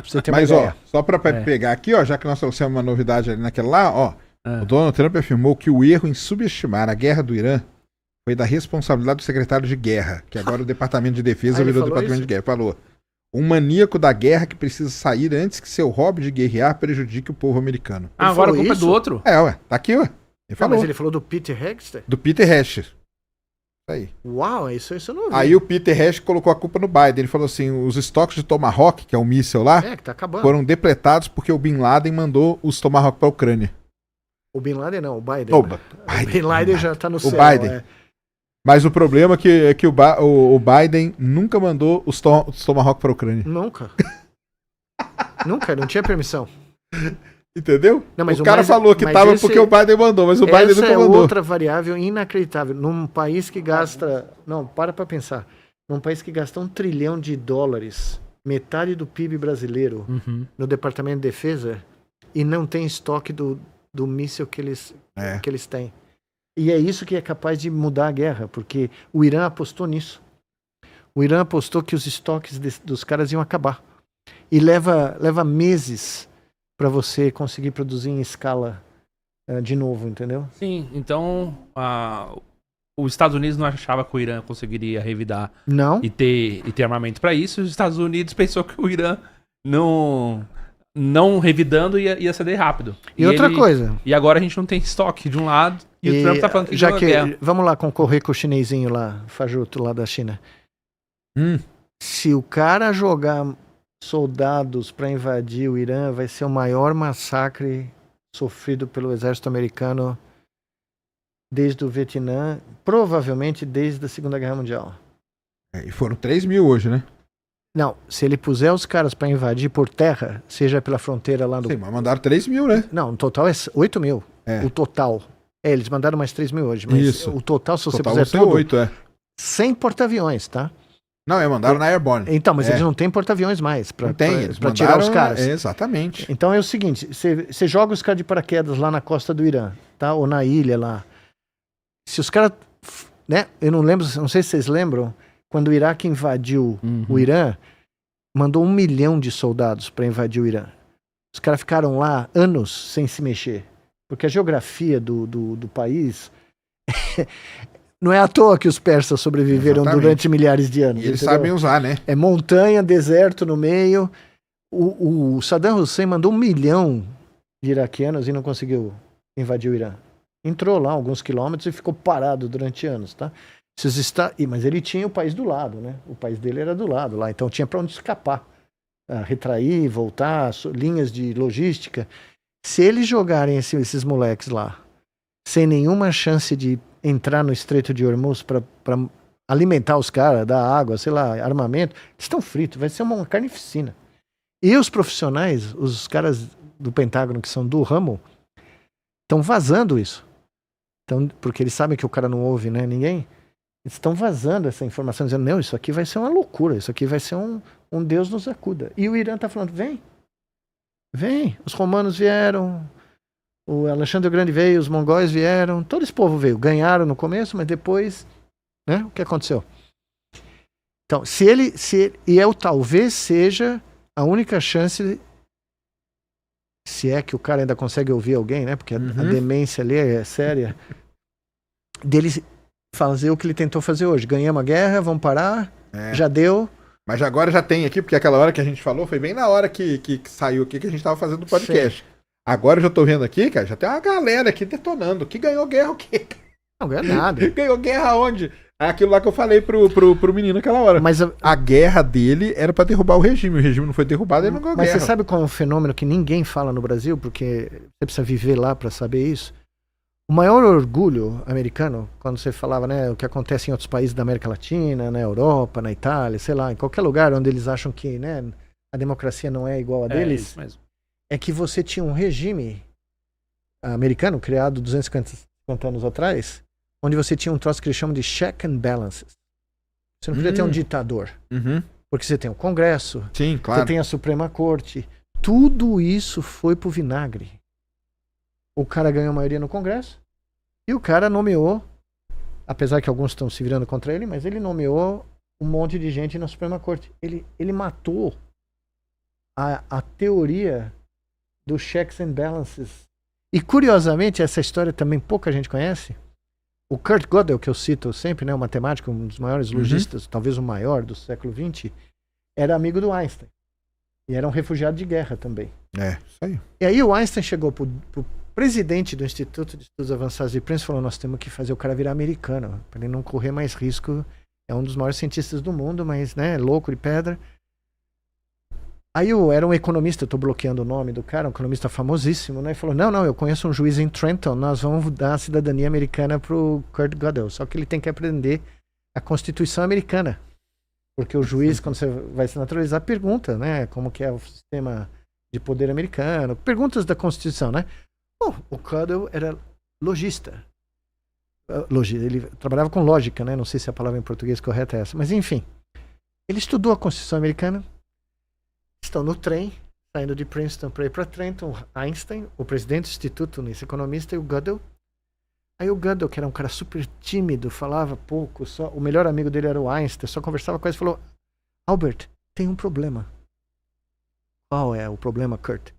Pra você ter uma Mas, ideia. ó, só pra pegar aqui, ó, já que nós trouxemos uma novidade ali naquela lá, ó, o Donald Trump afirmou que o erro em subestimar a guerra do Irã foi da responsabilidade do secretário de guerra, que agora o Departamento de Defesa virou o Departamento de Guerra. Falou, um maníaco da guerra que precisa sair antes que seu hobby de guerrear prejudique o povo americano. Ah, agora a culpa é do outro? É, ué, tá aqui, ué. Ele falou. Mas ele falou do Peter Hexter? Do Peter Hesh. Aí. Uau, isso eu não vi. Aí o Peter Hesh colocou a culpa no Biden. Ele falou assim: os estoques de Tomahawk, que é um míssil lá, que tá acabando. Foram depletados porque o Bin Laden mandou os Tomahawk pra Ucrânia. O Bin Laden não, o Biden. O Bin Laden já tá no céu. O Biden. Mas o problema é que o Biden nunca mandou os Tomahawk pra Ucrânia. Nunca. Nunca, não tinha permissão. Entendeu? Não, mas o cara falou que tava porque o Biden mandou, mas o Biden nunca mandou. Essa é outra variável inacreditável. Num país que gasta... Não, para pensar. Num país que gasta $1 trilhão, metade do PIB brasileiro, no Departamento de Defesa, e não tem estoque do míssil que eles têm. E é isso que é capaz de mudar a guerra, porque o Irã apostou nisso. O Irã apostou que os estoques dos caras iam acabar. E leva meses para você conseguir produzir em escala de novo, entendeu? Sim, então os Estados Unidos não achava que o Irã conseguiria revidar e ter armamento para isso. Os Estados Unidos pensou que o Irã não revidando ia ceder rápido. E outra coisa. E agora a gente não tem estoque de um lado e o Trump tá falando que já que vamos lá concorrer com o chinesinho lá, fajuto lá da China. Se o cara jogar soldados para invadir o Irã, vai ser o maior massacre sofrido pelo exército americano desde o Vietnã, provavelmente desde a Segunda Guerra Mundial. E foram 3 mil hoje, né? Não, se ele puser os caras para invadir por terra, seja pela fronteira lá do... Sim, mas mandaram 3 mil, né? Não, o total é 8 mil. O total. Eles mandaram mais 3 mil hoje, mas o total, se você puser tudo... 8, sem porta-aviões, tá? Não, mandaram na Airborne. Então, mas eles não têm porta-aviões mais para tirar os caras. Exatamente. Então é o seguinte, você joga os caras de paraquedas lá na costa do Irã, tá? Ou na ilha lá. Se os caras, né? Eu não lembro, não sei se vocês lembram, quando o Iraque invadiu o Irã, mandou 1 milhão de soldados para invadir o Irã. Os caras ficaram lá anos sem se mexer. Porque a geografia do país... Não é à toa que os persas sobreviveram durante milhares de anos. E eles sabem usar, né? É montanha, deserto no meio. O Saddam Hussein mandou 1 milhão de iraquianos e não conseguiu invadir o Irã. Entrou lá alguns quilômetros e ficou parado durante anos, tá? Mas ele tinha o país do lado, né? O país dele era do lado lá, então tinha para onde escapar. Retrair, voltar, linhas de logística. Se eles jogarem esses moleques lá, sem nenhuma chance de entrar no Estreito de Hormuz para alimentar os caras, dar água, sei lá, armamento, eles estão fritos, vai ser uma carnificina. E os profissionais, os caras do Pentágono que são do ramo, estão vazando isso. Então, porque eles sabem que o cara não ouve, né, ninguém. Eles estão vazando essa informação, dizendo, não, isso aqui vai ser uma loucura, isso aqui vai ser um Deus nos acuda. E o Irã está falando, vem, os romanos vieram... O Alexandre o Grande veio, os mongóis vieram, todo esse povo veio. Ganharam no começo, mas depois, né? O que aconteceu? Então, talvez seja a única chance, se é que o cara ainda consegue ouvir alguém, né? Porque a demência ali é séria, dele fazer o que ele tentou fazer hoje. Ganhamos a guerra, vamos parar, já deu. Mas agora já tem aqui, porque aquela hora que a gente falou, foi bem na hora que saiu aqui que a gente tava fazendo o podcast. Sim. Agora eu já tô vendo aqui, cara, já tem uma galera aqui detonando. Que ganhou guerra o quê? Não ganhou nada. Ganhou guerra onde? É aquilo lá que eu falei pro menino aquela hora. Mas a guerra dele era pra derrubar o regime não foi derrubado, ele não ganhou guerra. Mas você sabe qual é um fenômeno que ninguém fala no Brasil, porque você precisa viver lá pra saber isso? O maior orgulho americano, quando você falava, né, o que acontece em outros países da América Latina, na Europa, na Itália, sei lá, em qualquer lugar onde eles acham que, né, a democracia não é igual a deles... Isso mesmo. É que você tinha um regime americano criado 250 anos atrás, onde você tinha um troço que eles chamam de check and balances. Você não podia ter um ditador. Porque você tem o Congresso, sim, claro. Você tem a Suprema Corte. Tudo isso foi pro vinagre. O cara ganhou a maioria no Congresso e o cara nomeou, apesar que alguns estão se virando contra ele, mas ele nomeou um monte de gente na Suprema Corte. Ele matou a teoria dos checks and balances. E curiosamente, essa história também pouca gente conhece. O Kurt Gödel, que eu cito sempre, né, o matemático, um dos maiores logistas, talvez o maior do século XX, era amigo do Einstein. E era um refugiado de guerra também. Isso aí. E aí o Einstein chegou pro presidente do Instituto de Estudos Avançados de Princeton e falou, nós temos que fazer o cara virar americano, para ele não correr mais risco. É um dos maiores cientistas do mundo, mas, né, louco de pedra. Aí era um economista, eu tô bloqueando o nome do cara, um economista famosíssimo, né? E falou, não, eu conheço um juiz em Trenton, nós vamos dar a cidadania americana pro Kurt Gödel. Só que ele tem que aprender a Constituição americana. Porque o juiz, quando você vai se naturalizar, pergunta, né? Como que é o sistema de poder americano. Perguntas da Constituição, né? O Gödel era logista. Ele trabalhava com lógica, né? Não sei se a palavra em português correta é essa. Mas, enfim. Ele estudou a Constituição americana. Estão no trem, saindo de Princeton para ir para Trenton, Einstein, o presidente do instituto, esse economista, e o Gödel. Aí o Gödel, que era um cara super tímido, falava pouco, o melhor amigo dele era o Einstein, só conversava com ele e falou, Albert, tem um problema. Qual é o problema, Kurt?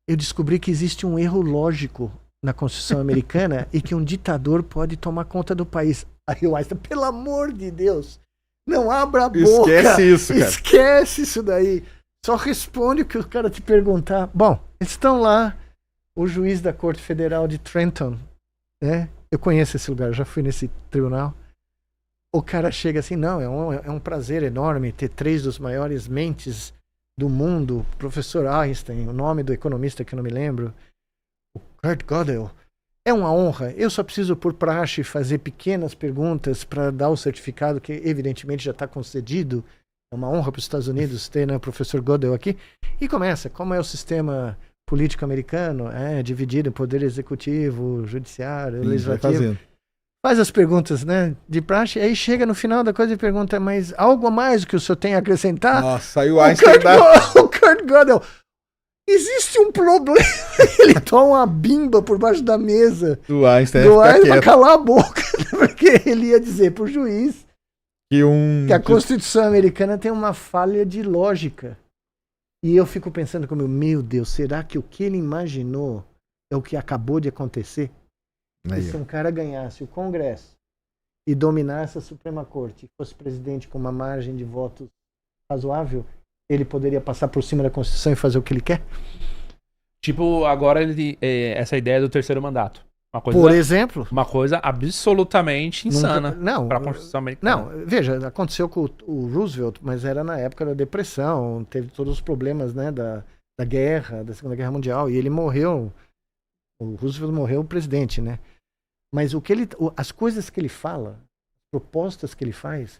Eu descobri que existe um erro lógico na Constituição americana e que um ditador pode tomar conta do país. Aí o Einstein, pelo amor de Deus, não abra a boca. Esquece isso, cara. Esquece isso daí. Só responde o que o cara te perguntar. Bom, eles estão lá, o juiz da Corte Federal de Trenton, né? Eu conheço esse lugar, já fui nesse tribunal. O cara chega assim, não, é um prazer enorme ter 3 dos maiores mentes do mundo, professor Einstein, o nome do economista que eu não me lembro, o Kurt Gödel. É uma honra. Eu só preciso, por praxe, fazer pequenas perguntas para dar o certificado que evidentemente já está concedido. É uma honra para os Estados Unidos ter, né, o professor Gödel aqui. E começa, como é o sistema político americano, dividido em poder executivo, judiciário, legislativo. Faz as perguntas, né, de praxe, aí chega no final da coisa e pergunta, mas algo a mais que o senhor tem a acrescentar? Nossa, aí o Einstein o Kurt Gödel, existe um problema. Ele toma uma bimba por baixo da mesa do Einstein para calar a boca, porque ele ia dizer pro juiz que a Constituição americana tem uma falha de lógica. E eu fico pensando comigo, meu Deus, será que o que ele imaginou é o que acabou de acontecer? E se um cara ganhasse o Congresso e dominasse a Suprema Corte, e fosse presidente com uma margem de votos razoável, ele poderia passar por cima da Constituição e fazer o que ele quer? Tipo, agora essa ideia do terceiro mandato. Por exemplo? Uma coisa absolutamente insana para a Constituição americana. Não, veja, aconteceu com o Roosevelt, mas era na época da Depressão, teve todos os problemas, né, da guerra, da Segunda Guerra Mundial, e ele morreu, o Roosevelt morreu o presidente, né? Mas as coisas que ele fala, propostas que ele faz,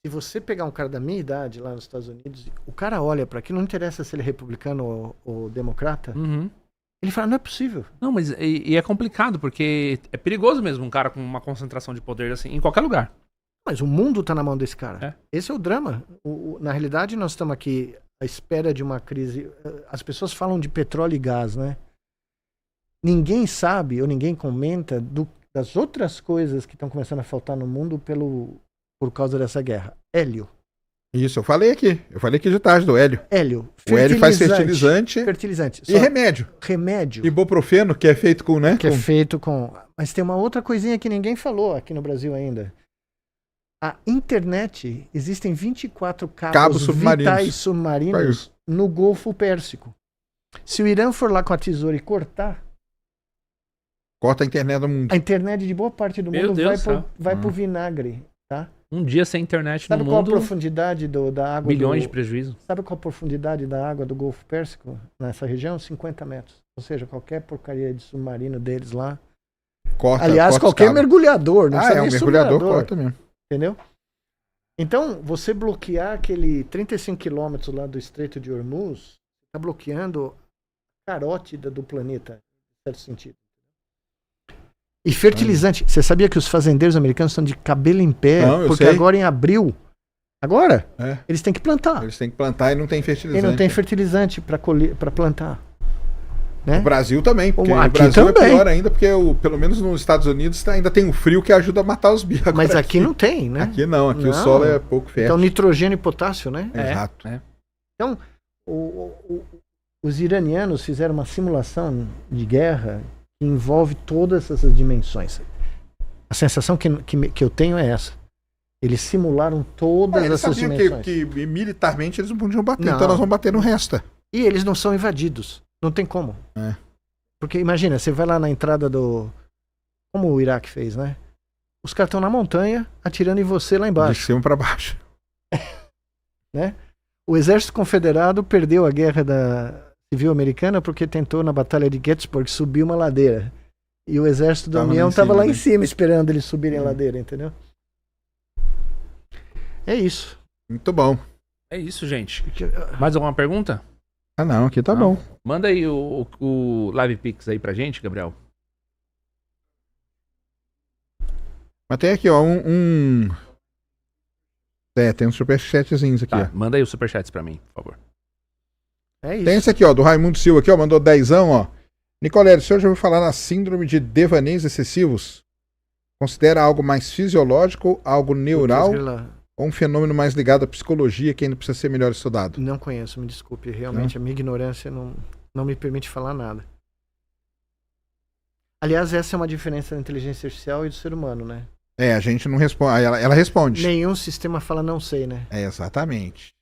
se você pegar um cara da minha idade lá nos Estados Unidos, o cara olha para aqui, não interessa se ele é republicano ou democrata, ele fala, não é possível. Não, mas é complicado, porque é perigoso mesmo um cara com uma concentração de poder assim, em qualquer lugar. Mas o mundo tá na mão desse cara. Esse é o drama. Na realidade, nós estamos aqui à espera de uma crise. As pessoas falam de petróleo e gás, né? Ninguém sabe, ou ninguém comenta das outras coisas que estão começando a faltar no mundo por causa dessa guerra. Hélio. Isso, eu falei aqui de tarde do hélio. Hélio. O hélio faz fertilizante. E remédio. Ibuprofeno, que é feito com, né? É feito com... Mas tem uma outra coisinha que ninguém falou aqui no Brasil ainda. A internet, existem 24 cabos vitais submarinos no Golfo Pérsico. Se o Irã for lá com a tesoura e corta a internet do mundo. A internet de boa parte do mundo vai pro vinagre, tá? Um dia sem internet no mundo... Sabe qual a profundidade da água? Bilhões de prejuízo. Sabe qual a profundidade da água do Golfo Pérsico nessa região? 50 metros. Ou seja, qualquer porcaria de submarino deles lá. Aliás, qualquer mergulhador. Não um mergulhador corta mesmo. Entendeu? Então, você bloquear aquele 35 quilômetros lá do Estreito de Hormuz, está bloqueando a carótida do planeta, em certo sentido. E fertilizante. Você sabia que os fazendeiros americanos estão de cabelo em pé? Porque agora em abril, eles têm que plantar. Eles têm que plantar e não tem fertilizante. E não tem fertilizante para plantar. Né? O Brasil também. Porque aqui o Brasil também. É pior ainda, porque pelo menos nos Estados Unidos ainda tem um frio que ajuda a matar os bichos. Mas aqui não tem, né? Aqui não, o solo é pouco fértil. Então nitrogênio e potássio, né? Exato. Então, Os iranianos fizeram uma simulação de guerra que envolve todas essas dimensões. A sensação que eu tenho é essa. Eles simularam todas essas dimensões. Que militarmente eles não podiam bater, então nós vamos bater no resto. E eles não são invadidos. Não tem como. Porque imagina, você vai lá na entrada do... Como o Iraque fez, né? Os caras estão na montanha atirando em você lá embaixo. De cima para baixo. Né? O exército confederado perdeu a guerra civil americana porque tentou na batalha de Gettysburg subir uma ladeira. E o exército da União estava lá em cima esperando eles subirem a ladeira, entendeu? É isso. Muito bom. É isso, gente. Mais alguma pergunta? Não, aqui tá bom. Manda aí o Live Pix aí pra gente, Gabriel. Mas tem aqui, ó, tem uns superchatzinhos aqui, ó. Manda aí os superchats pra mim, por favor. É isso. Tem esse aqui, ó, do Raimundo Silva aqui, ó, mandou 10ão, ó. Nicolé, o senhor já ouviu falar na síndrome de devaneios excessivos? Considera algo mais fisiológico, algo neural, ou um fenômeno mais ligado à psicologia que ainda precisa ser melhor estudado? Não conheço, me desculpe. Realmente, a minha ignorância não me permite falar nada. Aliás, essa é uma diferença da inteligência artificial e do ser humano, né? A gente não responde. Ela responde. Nenhum sistema fala não sei, né? Exatamente.